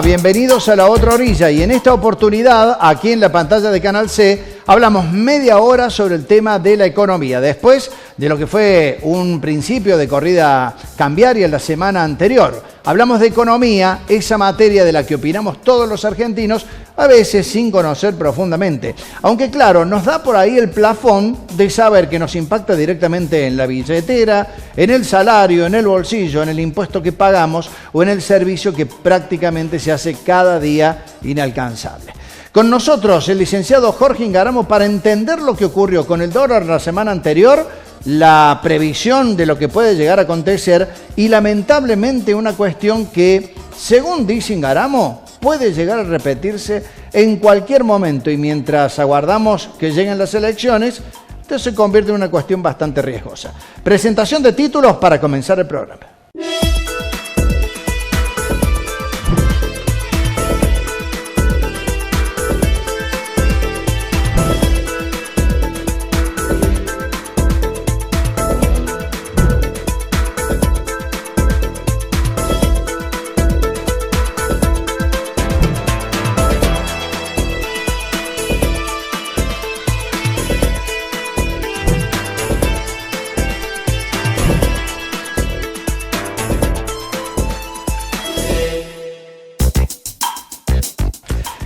Bienvenidos a La Otra Orilla y en esta oportunidad, aquí en la pantalla de Canal C, hablamos media hora sobre el tema de la economía, después de lo que fue un principio de corrida cambiaria la semana anterior. Hablamos de economía, esa materia de la que opinamos todos los argentinos, a veces sin conocer profundamente. Aunque claro, nos da por ahí el plafón de saber que nos impacta directamente en la billetera, en el salario, en el bolsillo, en el impuesto que pagamos o en el servicio que prácticamente se hace cada día inalcanzable. Con nosotros el licenciado Jorge Ingaramo para entender lo que ocurrió con el dólar la semana anterior, la previsión de lo que puede llegar a acontecer y lamentablemente una cuestión que, según dice Ingaramo, puede llegar a repetirse en cualquier momento y mientras aguardamos que lleguen las elecciones, esto se convierte en una cuestión bastante riesgosa. Presentación de títulos para comenzar el programa.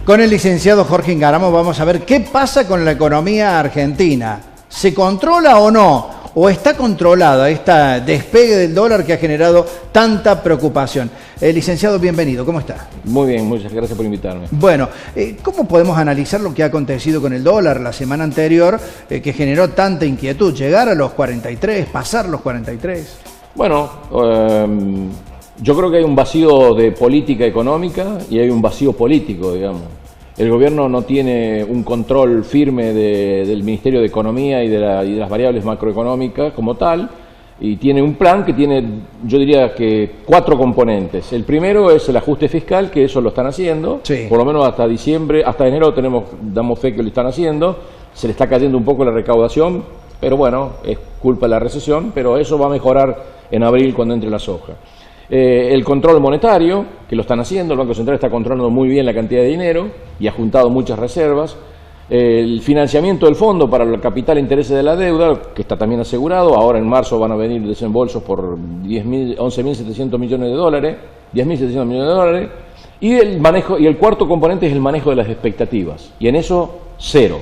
Con el licenciado Jorge Ingaramo vamos a ver qué pasa con la economía argentina. ¿Se controla o no? ¿O está controlada esta despegue del dólar que ha generado tanta preocupación? Licenciado, bienvenido. ¿Cómo está? Muy bien, muchas gracias por invitarme. Bueno, ¿cómo podemos analizar lo que ha acontecido con el dólar la semana anterior que generó tanta inquietud? ¿Llegar a los 43? ¿Pasar los 43? Bueno, yo creo que hay un vacío de política económica y hay un vacío político, digamos. El gobierno no tiene un control firme del Ministerio de Economía y de las variables macroeconómicas como tal, y tiene un plan que tiene, yo diría que 4 componentes. El primero es el ajuste fiscal, que eso lo están haciendo, sí. Por lo menos hasta diciembre, hasta enero damos fe que lo están haciendo, se le está cayendo un poco la recaudación, pero bueno, es culpa de la recesión, pero eso va a mejorar en abril cuando entre la soja. El control monetario, que lo están haciendo, el Banco Central está controlando muy bien la cantidad de dinero y ha juntado muchas reservas. El financiamiento del fondo para el capital e intereses de la deuda, que está también asegurado, ahora en marzo van a venir desembolsos por 11.700 millones de dólares, 10.700 millones de dólares, y el cuarto componente es el manejo de las expectativas, y en eso 0.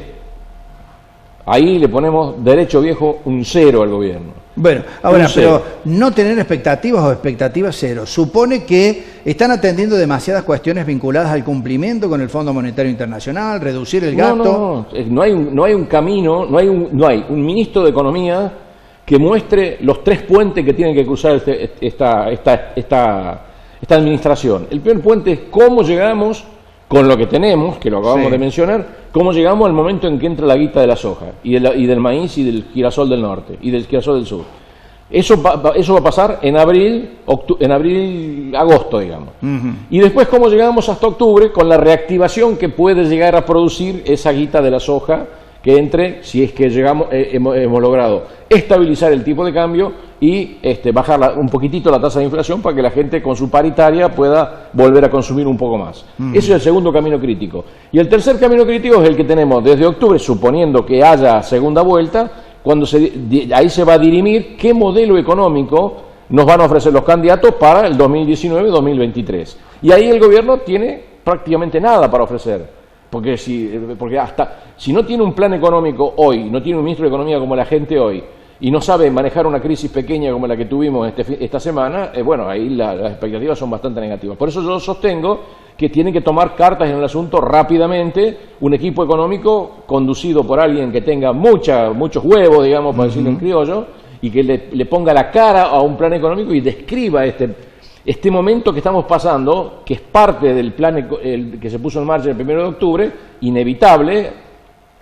Ahí le ponemos derecho viejo un 0 al gobierno. Bueno, ahora, pero no tener expectativas o expectativas 0, supone que están atendiendo demasiadas cuestiones vinculadas al cumplimiento con el Fondo Monetario Internacional, reducir el gasto. No hay un camino, no hay un ministro de Economía que muestre los 3 puentes que tienen que cruzar esta administración. El primer puente es cómo llegamos con lo que tenemos, que lo acabamos de mencionar, cómo llegamos al momento en que entra la guita de la soja, y del maíz y del girasol del norte, y del girasol del sur. Eso va a pasar en abril, agosto, digamos. Y después cómo llegamos hasta octubre con la reactivación que puede llegar a producir esa guita de la soja, que entre, si es que hemos logrado estabilizar el tipo de cambio y bajar un poquitito la tasa de inflación para que la gente con su paritaria pueda volver a consumir un poco más. Ese es el segundo camino crítico. Y el tercer camino crítico es el que tenemos desde octubre, suponiendo que haya segunda vuelta, cuando ahí se va a dirimir qué modelo económico nos van a ofrecer los candidatos para el 2019-2023. Y ahí el gobierno tiene prácticamente nada para ofrecer. Porque si no tiene un plan económico hoy, no tiene un ministro de Economía como la gente hoy, y no sabe manejar una crisis pequeña como la que tuvimos esta semana, bueno, ahí las expectativas son bastante negativas. Por eso yo sostengo que tiene que tomar cartas en el asunto rápidamente, un equipo económico conducido por alguien que tenga muchos huevos, digamos, para decirlo en criollo, y que le ponga la cara a un plan económico y describa este momento que estamos pasando, que es parte del plan que se puso en marcha el 1 de octubre, inevitable.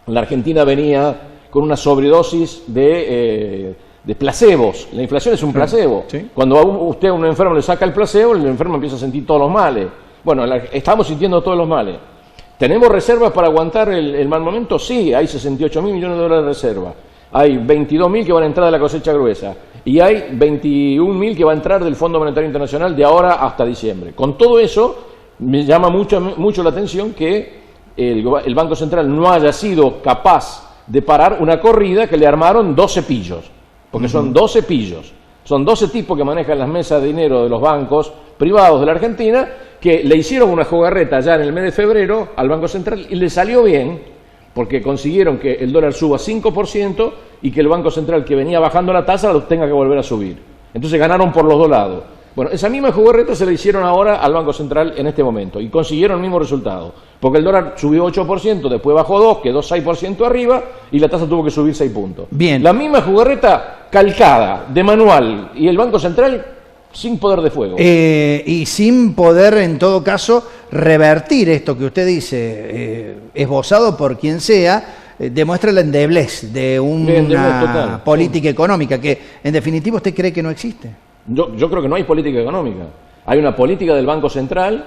La Argentina venía con una sobredosis de placebos. La inflación es un placebo. ¿Sí? Cuando usted a un enfermo le saca el placebo, el enfermo empieza a sentir todos los males. Bueno, estamos sintiendo todos los males. ¿Tenemos reservas para aguantar el mal momento? Sí, hay 68.000 millones de dólares de reserva. Hay 22.000 que van a entrar de la cosecha gruesa y hay 21.000 que va a entrar del Fondo Monetario Internacional de ahora hasta diciembre. Con todo eso, me llama mucho la atención que el Banco Central no haya sido capaz de parar una corrida que le armaron 12 pillos, porque son 12 pillos, son 12 tipos que manejan las mesas de dinero de los bancos privados de la Argentina, que le hicieron una jugarreta ya en el mes de febrero al Banco Central y le salió bien, porque consiguieron que el dólar suba 5% y que el Banco Central, que venía bajando la tasa, lo tenga que volver a subir. Entonces ganaron por los dos lados. Bueno, esa misma jugarreta se la hicieron ahora al Banco Central en este momento y consiguieron el mismo resultado, porque el dólar subió 8%, después bajó 2, quedó 6% arriba y la tasa tuvo que subir 6 puntos. Bien. La misma jugarreta calcada, de manual, y el Banco Central sin poder de fuego. Y sin poder, en todo caso, revertir esto que usted dice, esbozado por quien sea, demuestra la endeblez de una política económica que, en definitiva, usted cree que no existe. Yo creo que no hay política económica. Hay una política del Banco Central,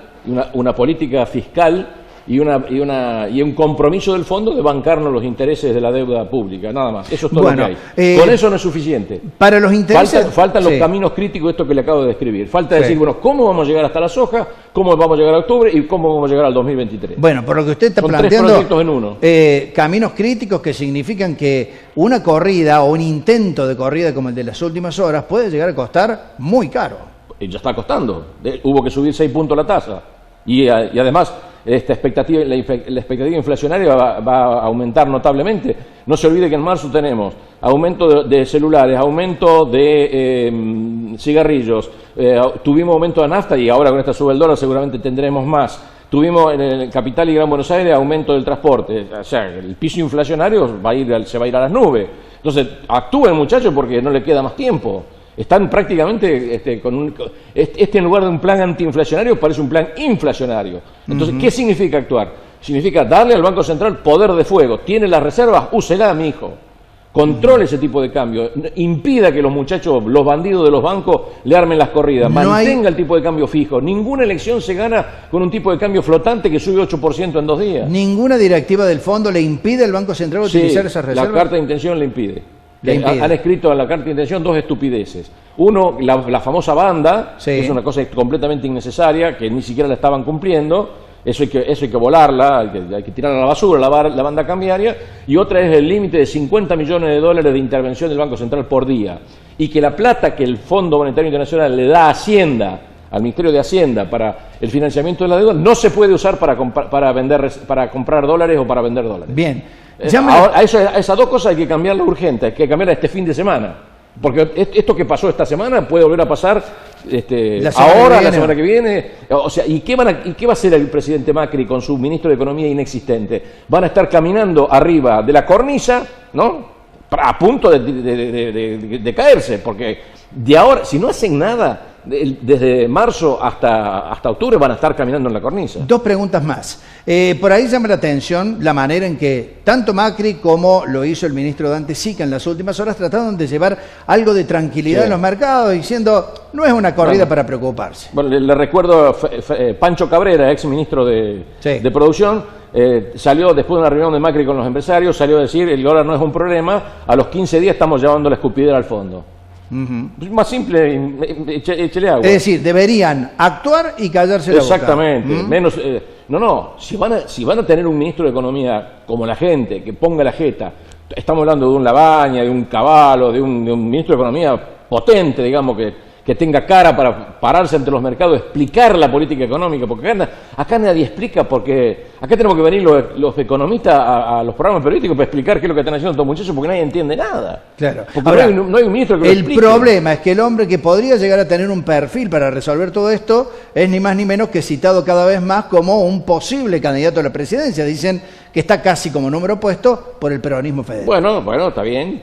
una política fiscal y un compromiso del fondo de bancarnos los intereses de la deuda pública, nada más. Eso es todo lo que hay. Con eso no es suficiente. Para los intereses... Faltan los caminos críticos, esto que le acabo de describir. Falta decir, bueno, ¿cómo vamos a llegar hasta la soja? ¿Cómo vamos a llegar a octubre? ¿Y cómo vamos a llegar al 2023? Bueno, por lo que usted está planteando... Son 3 proyectos en uno. Caminos críticos que significan que una corrida o un intento de corrida como el de las últimas horas puede llegar a costar muy caro. Ya está costando. Hubo que subir 6 puntos la tasa. Y además... la expectativa inflacionaria va a aumentar notablemente. No se olvide que en marzo tenemos aumento de celulares, aumento de cigarrillos, tuvimos aumento de nafta y ahora con esta suba del dólar seguramente tendremos más. Tuvimos en el Capital y Gran Buenos Aires aumento del transporte, o sea, el piso inflacionario se va a ir a las nubes. Entonces, actúen muchachos porque no le queda más tiempo. Están prácticamente en lugar de un plan antiinflacionario parece un plan inflacionario. Entonces, ¿qué significa actuar? Significa darle al Banco Central poder de fuego. Tiene las reservas, úsela, mi hijo. Controle ese tipo de cambio. Impida que los muchachos, los bandidos de los bancos, le armen las corridas. Mantenga el tipo de cambio fijo. Ninguna elección se gana con un tipo de cambio flotante que sube 8% en 2 días. ¿Ninguna directiva del fondo le impide al Banco Central utilizar esas reservas? La carta de intención le impide. Han escrito en la carta de intención 2 estupideces. Uno, la famosa banda, que es una cosa completamente innecesaria, que ni siquiera la estaban cumpliendo. Eso hay que volarla, hay que tirarla a la basura, la banda cambiaria. Y otra es el límite de 50 millones de dólares de intervención del Banco Central por día. Y que la plata que el Fondo Monetario Internacional le da a Hacienda, al Ministerio de Hacienda, para el financiamiento de la deuda, no se puede usar para comprar dólares o para vender dólares. Bien. A esas 2 cosas hay que cambiarlas urgente, hay que cambiarlas este fin de semana. Porque esto que pasó esta semana puede volver a pasar la semana que viene. O sea, ¿y qué va a hacer el presidente Macri con su ministro de Economía inexistente? Van a estar caminando arriba de la cornisa, ¿no? A punto de caerse, porque de ahora, si no hacen nada, desde marzo hasta octubre van a estar caminando en la cornisa. 2 preguntas más. Por ahí llama la atención la manera en que tanto Macri como lo hizo el ministro Dante Sica en las últimas horas trataron de llevar algo de tranquilidad en los mercados, diciendo, no es una corrida para preocuparse. Bueno, le recuerdo Pancho Cabrera, ex ministro de Producción, salió después de una reunión de Macri con los empresarios, salió a decir, el dólar no es un problema, a los 15 días estamos llevando la escupidera al fondo. Más simple, échele agua. Es decir, deberían actuar y callarse la boca. Exactamente. Menos, si van a tener un ministro de Economía como la gente, que ponga la jeta, estamos hablando de un Labaña, de un Cavallo, de un ministro de Economía potente, digamos, que tenga cara para pararse ante los mercados, explicar la política económica, porque acá nadie explica, porque acá tenemos que venir los economistas a los programas periodísticos para explicar qué es lo que están haciendo estos muchachos, porque nadie entiende nada. Claro. Porque ahora, no hay un ministro que lo explique. El problema es que el hombre que podría llegar a tener un perfil para resolver todo esto es ni más ni menos que citado cada vez más como un posible candidato a la presidencia. Dicen que está casi como número puesto por el peronismo federal. Bueno, está bien.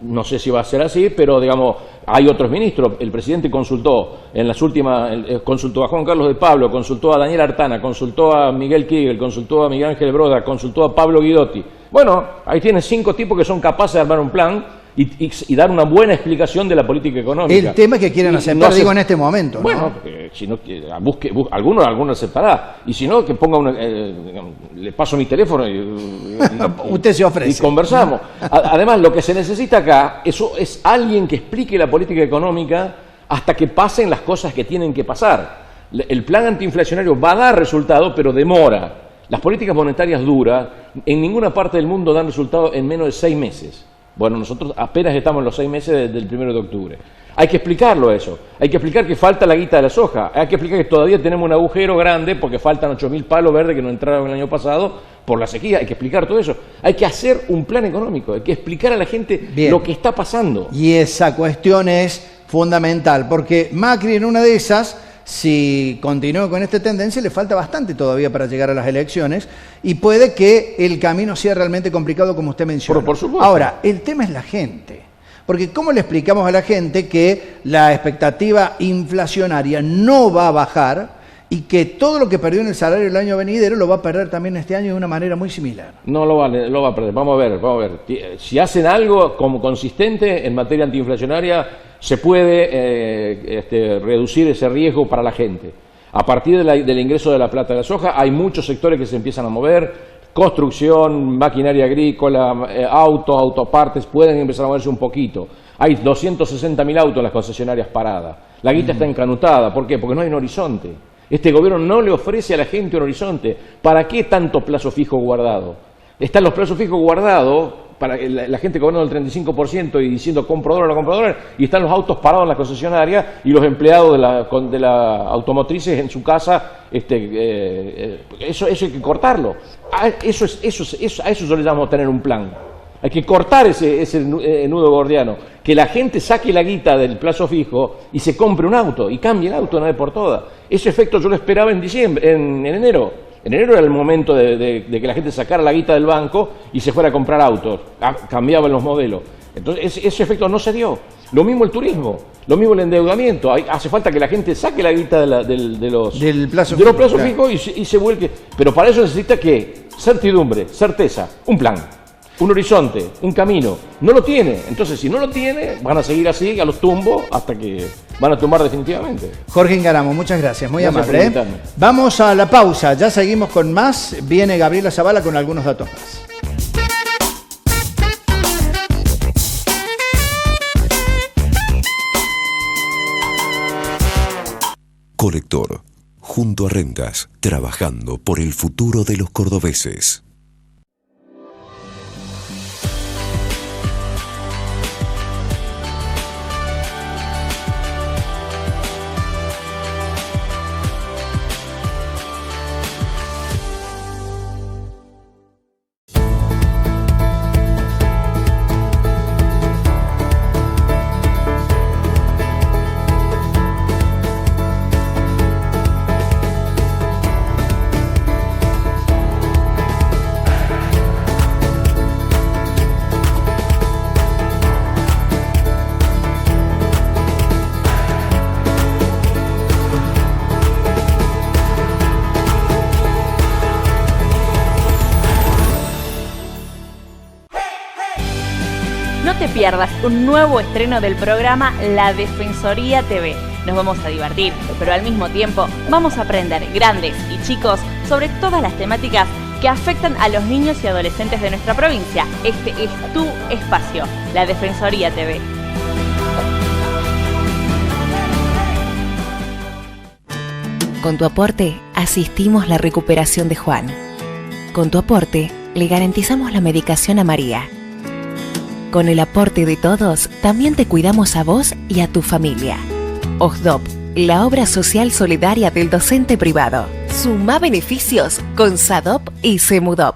No sé si va a ser así, pero digamos, hay otros ministros. El presidente consultó en las últimas, consultó a Juan Carlos de Pablo, consultó a Daniel Artana, consultó a Miguel Kigel, consultó a Miguel Ángel Broda, consultó a Pablo Guidotti. Bueno, ahí tiene 5 tipos que son capaces de armar un plan y dar una buena explicación de la política económica. El tema es que quieren aceptar, digo, en este momento. Bueno, si no, busque alguno aceptará. Y si no, que ponga le paso mi teléfono y usted se ofrece. Y conversamos. Además, lo que se necesita acá es alguien que explique la política económica hasta que pasen las cosas que tienen que pasar. El plan antiinflacionario va a dar resultado, pero demora. Las políticas monetarias duras en ninguna parte del mundo dan resultado en menos de 6 meses. Bueno, nosotros apenas estamos en los 6 meses del 1 de octubre. Hay que explicarlo eso. Hay que explicar que falta la guita de la soja. Hay que explicar que todavía tenemos un agujero grande porque faltan 8.000 palos verdes que no entraron el año pasado por la sequía. Hay que explicar todo eso. Hay que hacer un plan económico. Hay que explicar a la gente lo que está pasando. Y esa cuestión es fundamental porque Macri en una de esas, si continúa con esta tendencia, le falta bastante todavía para llegar a las elecciones y puede que el camino sea realmente complicado como usted menciona. Por supuesto. Ahora, el tema es la gente. Porque ¿cómo le explicamos a la gente que la expectativa inflacionaria no va a bajar y que todo lo que perdió en el salario el año venidero lo va a perder también este año de una manera muy similar? No lo va a perder. Vamos a ver. Si hacen algo como consistente en materia antiinflacionaria, se puede reducir ese riesgo para la gente. A partir del ingreso de la plata de la soja, hay muchos sectores que se empiezan a mover. Construcción, maquinaria agrícola, autos, autopartes, pueden empezar a moverse un poquito. Hay 260.000 autos en las concesionarias paradas. La guita está encanutada. ¿Por qué? Porque no hay un horizonte. Este gobierno no le ofrece a la gente un horizonte. ¿Para qué tanto plazo fijo guardado? Están los plazos fijos guardados para la gente cobrando el 35% y diciendo compro dólar, no compro dólar, y están los autos parados en la concesionaria y los empleados de la automotrices en su casa. Eso hay que cortarlo. A eso yo le llamo tener un plan. Hay que cortar ese nudo gordiano, que la gente saque la guita del plazo fijo y se compre un auto y cambie el auto una vez por todas. Ese efecto yo lo esperaba en enero. En enero era el momento de que la gente sacara la guita del banco y se fuera a comprar autos, cambiaban los modelos. Entonces ese efecto no se dio. Lo mismo el turismo, lo mismo el endeudamiento. Hace falta que la gente saque la guita de los plazos fijos y se vuelque. Pero para eso necesita que certidumbre, certeza, un plan, un horizonte, un camino. No lo tiene. Entonces si no lo tiene, van a seguir así a los tumbos hasta que van a tumbar definitivamente. Jorge Ingaramo, muchas gracias, muy amable. Vamos a la pausa, ya seguimos con más. Viene Gabriela Zavala con algunos datos más. Colector, junto a Rentas, trabajando por el futuro de los cordobeses. Pierdas un nuevo estreno del programa La Defensoría TV. Nos vamos a divertir, pero al mismo tiempo vamos a aprender, grandes y chicos, sobre todas las temáticas que afectan a los niños y adolescentes de nuestra provincia. Este es tu espacio, La Defensoría TV. Con tu aporte, asistimos la recuperación de Juan. Con tu aporte, le garantizamos la medicación a María. Con el aporte de todos, también te cuidamos a vos y a tu familia. OSDOP, la obra social solidaria del docente privado. Suma beneficios con SADOP y SEMUDOP.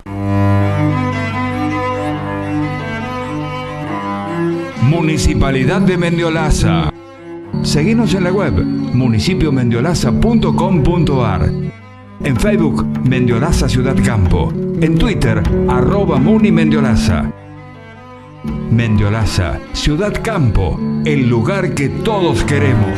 Municipalidad de Mendiolaza. Seguinos en la web municipiomendiolaza.com.ar. En Facebook, Mendiolaza Ciudad Campo. En Twitter, @MuniMendiolaza. Mendiolaza, Ciudad Campo, el lugar que todos queremos.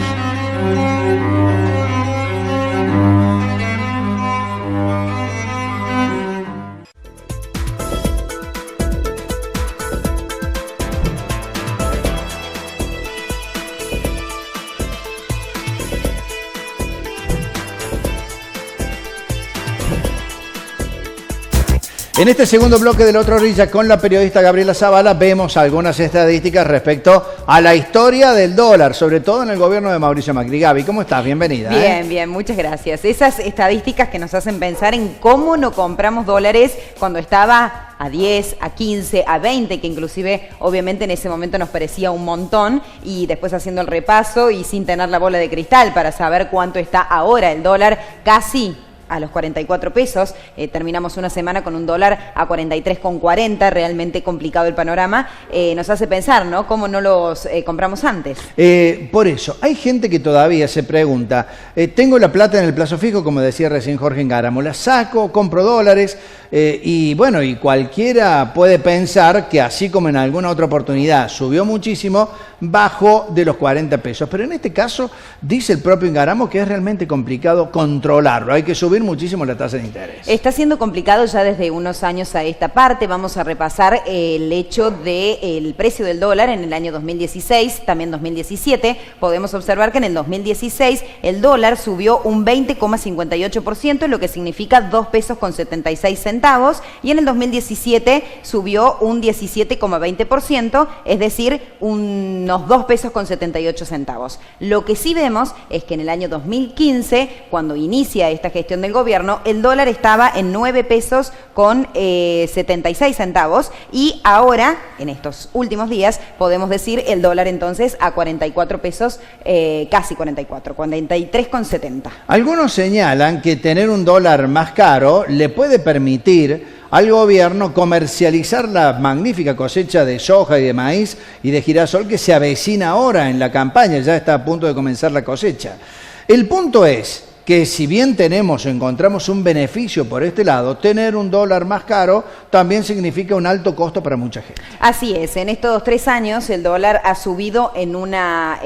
En este segundo bloque del Otro Orilla con la periodista Gabriela Zavala vemos algunas estadísticas respecto a la historia del dólar, sobre todo en el gobierno de Mauricio Macri. Gaby, ¿cómo estás? Bienvenida. Bien, muchas gracias. Esas estadísticas que nos hacen pensar en cómo no compramos dólares cuando estaba a 10, a 15, a 20, que inclusive obviamente en ese momento nos parecía un montón, y después haciendo el repaso y sin tener la bola de cristal para saber cuánto está ahora el dólar, casi a los 44 pesos, terminamos una semana con un dólar a 43,40, realmente complicado el panorama, nos hace pensar, ¿no? ¿Cómo no los compramos antes? Por eso, hay gente que todavía se pregunta, tengo la plata en el plazo fijo, como decía recién Jorge Ingáramo, la saco, compro dólares, y bueno, y cualquiera puede pensar que así como en alguna otra oportunidad subió muchísimo, bajó de los 40 pesos. Pero en este caso, dice el propio Ingáramo que es realmente complicado controlarlo, hay que subir muchísimo la tasa de interés. Está siendo complicado ya desde unos años a esta parte. Vamos a repasar el hecho del precio del dólar en el año 2016, también 2017. Podemos observar que en el 2016 el dólar subió un 20,58%, lo que significa 2 pesos con 76 centavos, y en el 2017 subió un 17,20%, es decir, unos 2 pesos con 78 centavos. Lo que sí vemos es que en el año 2015, cuando inicia esta gestión del gobierno, el dólar estaba en 9 pesos con 76 centavos, y ahora, en estos últimos días, podemos decir el dólar entonces a 44 pesos, casi 44, 43,70. Algunos señalan que tener un dólar más caro le puede permitir al gobierno comercializar la magnífica cosecha de soja y de maíz y de girasol que se avecina ahora en la campaña, ya está a punto de comenzar la cosecha. El punto es que si bien encontramos un beneficio por este lado, tener un dólar más caro también significa un alto costo para mucha gente. Así es, en estos 3 años el dólar ha subido en una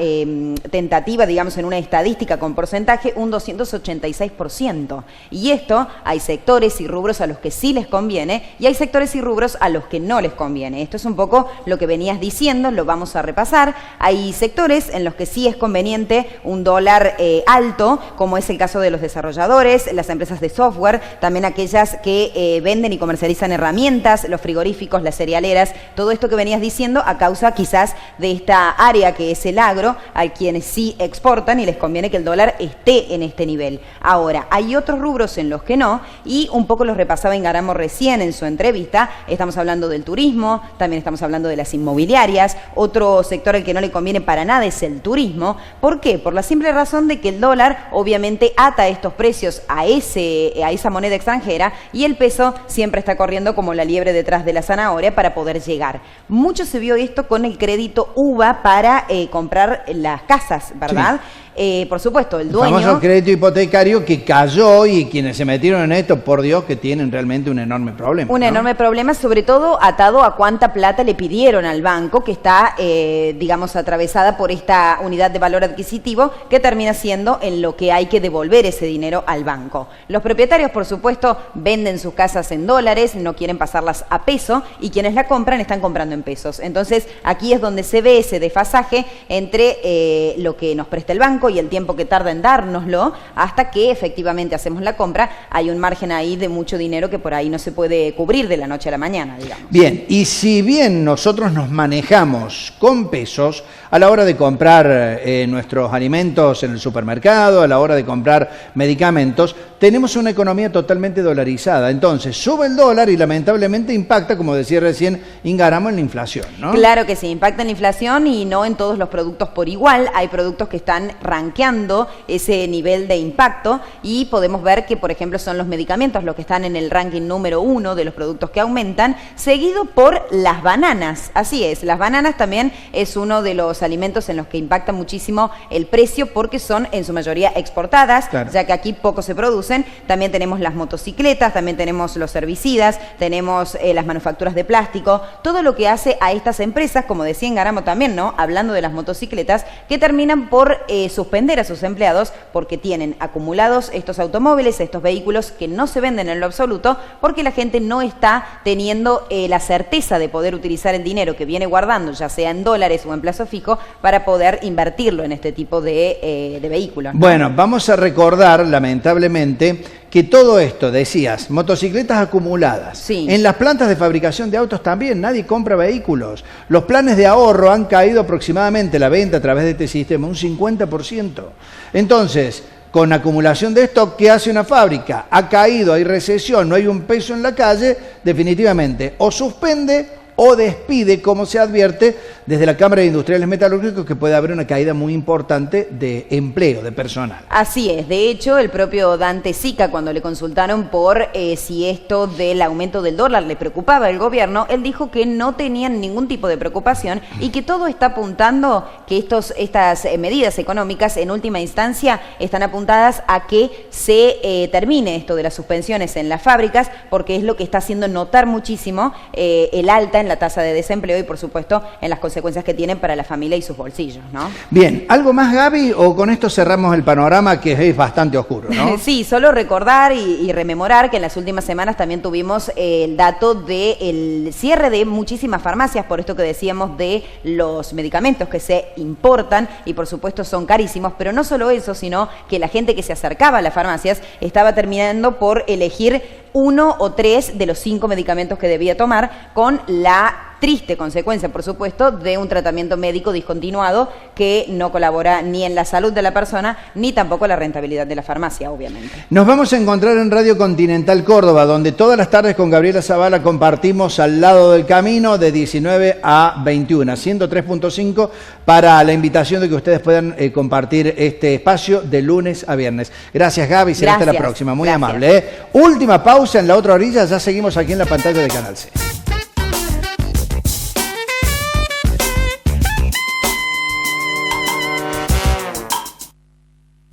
tentativa, digamos en una estadística con porcentaje, un 286%. Y esto hay sectores y rubros a los que sí les conviene y hay sectores y rubros a los que no les conviene. Esto es un poco lo que venías diciendo, lo vamos a repasar. Hay sectores en los que sí es conveniente un dólar alto, como es el caso de los desarrolladores, las empresas de software, también aquellas que venden y comercializan herramientas, los frigoríficos, las cerealeras, todo esto que venías diciendo a causa quizás de esta área que es el agro, a quienes sí exportan y les conviene que el dólar esté en este nivel. Ahora, hay otros rubros en los que no, y un poco los repasaba Ingáramo recién en su entrevista. Estamos hablando del turismo, también estamos hablando de las inmobiliarias. Otro sector al que no le conviene para nada es el turismo. ¿Por qué? Por la simple razón de que el dólar obviamente ata estos precios a esa moneda extranjera, y el peso siempre está corriendo como la liebre detrás de la zanahoria para poder llegar. Mucho se vio esto con el crédito UVA para comprar las casas, ¿verdad? Sí. Por supuesto, el dueño... El famoso crédito hipotecario que cayó, y quienes se metieron en esto, por Dios, que tienen realmente un enorme problema. Un enorme problema, sobre todo atado a cuánta plata le pidieron al banco, que está, digamos, atravesada por esta unidad de valor adquisitivo, que termina siendo en lo que hay que devolver ese dinero al banco. Los propietarios, por supuesto, venden sus casas en dólares, no quieren pasarlas a peso, y quienes la compran están comprando en pesos. Entonces, aquí es donde se ve ese desfasaje entre lo que nos presta el banco y el tiempo que tarda en dárnoslo hasta que efectivamente hacemos la compra. Hay un margen ahí de mucho dinero que por ahí no se puede cubrir de la noche a la mañana, digamos. Bien, y si bien nosotros nos manejamos con pesos a la hora de comprar nuestros alimentos en el supermercado, a la hora de comprar medicamentos, tenemos una economía totalmente dolarizada. Entonces, sube el dólar y lamentablemente impacta, como decía recién Ingáramo, en la inflación, ¿no? Claro que sí, impacta en la inflación, y no en todos los productos por igual. Hay productos que están rankeando ese nivel de impacto, y podemos ver que, por ejemplo, son los medicamentos los que están en el ranking número 1 de los productos que aumentan, seguido por las bananas. Así es, las bananas también es uno de los alimentos en los que impacta muchísimo el precio, porque son en su mayoría exportadas, claro, ya que aquí poco se producen. También tenemos las motocicletas, también tenemos los herbicidas, tenemos las manufacturas de plástico, todo lo que hace a estas empresas, como decía Ingáramo también, ¿no? Hablando de las motocicletas, que terminan por suspender a sus empleados porque tienen acumulados estos automóviles, estos vehículos que no se venden en lo absoluto, porque la gente no está teniendo la certeza de poder utilizar el dinero que viene guardando, ya sea en dólares o en plazo fijo, para poder invertirlo en este tipo de vehículos, ¿no? Bueno, vamos a recordar recordar, lamentablemente, que todo esto, decías, motocicletas acumuladas. Sí. En las plantas de fabricación de autos también, nadie compra vehículos. Los planes de ahorro han caído aproximadamente, la venta a través de este sistema, un 50%. Entonces, con acumulación de stock, ¿qué hace una fábrica? Ha caído, hay recesión, no hay un peso en la calle, definitivamente o suspende o despide, como se advierte desde la Cámara de Industriales Metalúrgicos, que puede haber una caída muy importante de empleo, de personal. Así es. De hecho, el propio Dante Sica, cuando le consultaron por si esto del aumento del dólar le preocupaba al gobierno, él dijo que no tenían ningún tipo de preocupación y que todo está apuntando, que estas medidas económicas en última instancia están apuntadas a que se termine esto de las suspensiones en las fábricas, porque es lo que está haciendo notar muchísimo el alta en la tasa de desempleo y, por supuesto, en las consecuencias que tienen para la familia y sus bolsillos, ¿no? Bien, ¿algo más, Gaby, o con esto cerramos el panorama, que es bastante oscuro, ¿no? Sí, solo recordar y rememorar que en las últimas semanas también tuvimos el dato del cierre de muchísimas farmacias, por esto que decíamos de los medicamentos que se importan y, por supuesto, son carísimos, pero no solo eso, sino que la gente que se acercaba a las farmacias estaba terminando por elegir 1 o 3 de los 5 medicamentos que debía tomar, con la triste consecuencia, por supuesto, de un tratamiento médico discontinuado que no colabora ni en la salud de la persona, ni tampoco la rentabilidad de la farmacia, obviamente. Nos vamos a encontrar en Radio Continental Córdoba, donde todas las tardes con Gabriela Zavala compartimos Al Lado del Camino de 19 a 21, 103.5, para la invitación de que ustedes puedan compartir este espacio de lunes a viernes. Gracias, Gaby, será hasta la próxima, muy amable. Última pausa en la otra orilla, ya seguimos aquí en la pantalla de Canal C.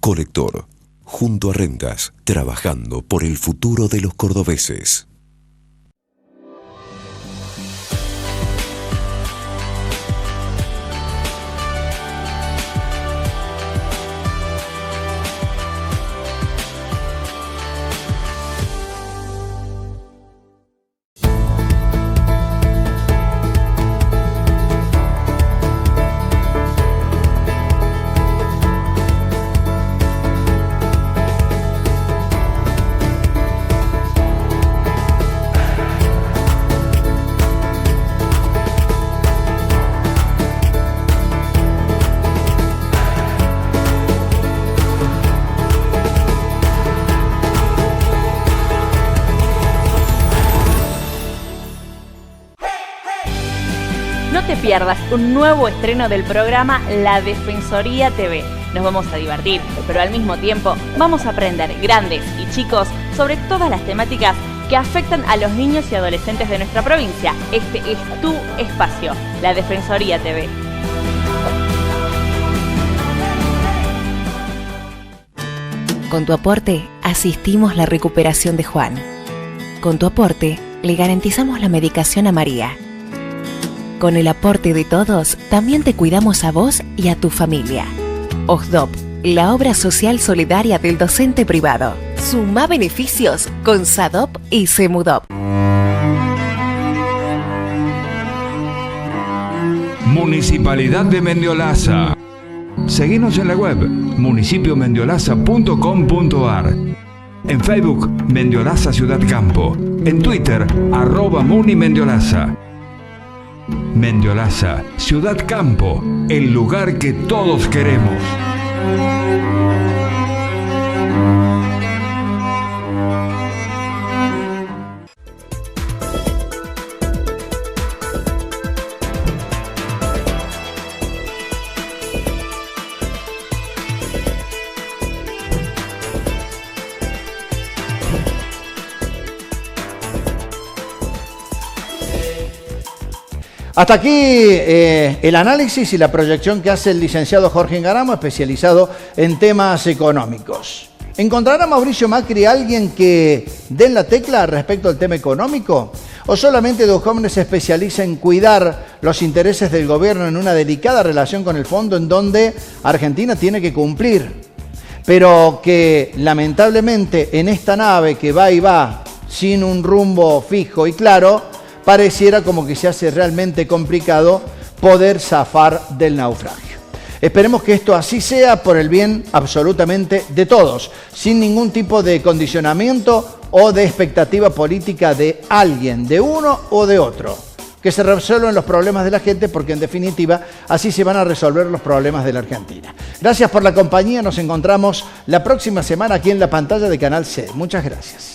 Colector, junto a Rentas, trabajando por el futuro de los cordobeses. No te pierdas un nuevo estreno del programa La Defensoría TV. Nos vamos a divertir, pero al mismo tiempo vamos a aprender, grandes y chicos, sobre todas las temáticas que afectan a los niños y adolescentes de nuestra provincia. Este es tu espacio, La Defensoría TV. Con tu aporte, asistimos la recuperación de Juan. Con tu aporte, le garantizamos la medicación a María. Con el aporte de todos, también te cuidamos a vos y a tu familia. OSDOP, la obra social solidaria del docente privado. Suma beneficios con SADOP y SEMUDOP. Municipalidad de Mendiolaza. Seguinos en la web municipiomendiolaza.com.ar. En Facebook, Mendiolaza Ciudad Campo. En Twitter, @MuniMendiolaza. Mendiolaza, Ciudad Campo, el lugar que todos queremos. Hasta aquí el análisis y la proyección que hace el licenciado Jorge Engaramo, especializado en temas económicos. ¿Encontrará Mauricio Macri alguien que dé en la tecla respecto al tema económico? ¿O solamente Duhovne se especializa en cuidar los intereses del gobierno en una delicada relación con el fondo en donde Argentina tiene que cumplir? Pero que lamentablemente en esta nave que va y va sin un rumbo fijo y claro, pareciera como que se hace realmente complicado poder zafar del naufragio. Esperemos que esto así sea por el bien absolutamente de todos, sin ningún tipo de condicionamiento o de expectativa política de alguien, de uno o de otro. Que se resuelvan los problemas de la gente, porque en definitiva así se van a resolver los problemas de la Argentina. Gracias por la compañía, nos encontramos la próxima semana aquí en la pantalla de Canal C. Muchas gracias.